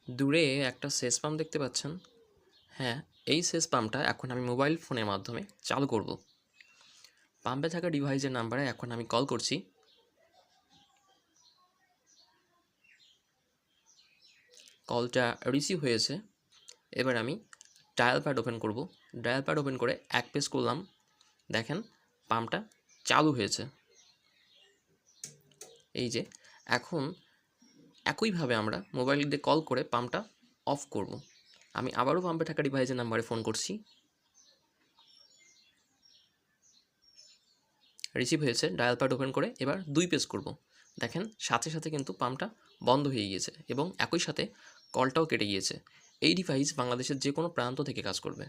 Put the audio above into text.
দূরে একটা সেচ পাম্প দেখতে পাচ্ছেন? হ্যাঁ, এই সেচ পাম্পটা এখন আমি মোবাইল ফোনের মাধ্যমে চালু করব। পাম্পে থাকা ডিভাইসের নাম্বারে এখন আমি কল করছি। কলটা রিসিভ হয়েছে। এবার আমি ডায়াল প্যাড ওপেন করব। ডায়াল প্যাড ওপেন করে এক প্রেস করলাম। দেখেন পাম্পটা চালু হয়েছে। এই যে এখন একইভাবে আমরা মোবাইল দিয়ে কল করে পাম্পটা অফ করব। আমি আবারও পাম্পে থাকা ডিভাইসের নাম্বারে ফোন করছি। রিসিভ হয়েছে। ডায়াল প্যাড ওপেন করে এবার 2 প্রেস করব। দেখেন সাথে সাথে কিন্তু পাম্পটা বন্ধ হয়ে গিয়েছে এবং একই সাথে কলটাও কেটে গিয়েছে। এই ডিভাইস বাংলাদেশের যে কোনো প্রান্ত থেকে কাজ করবে।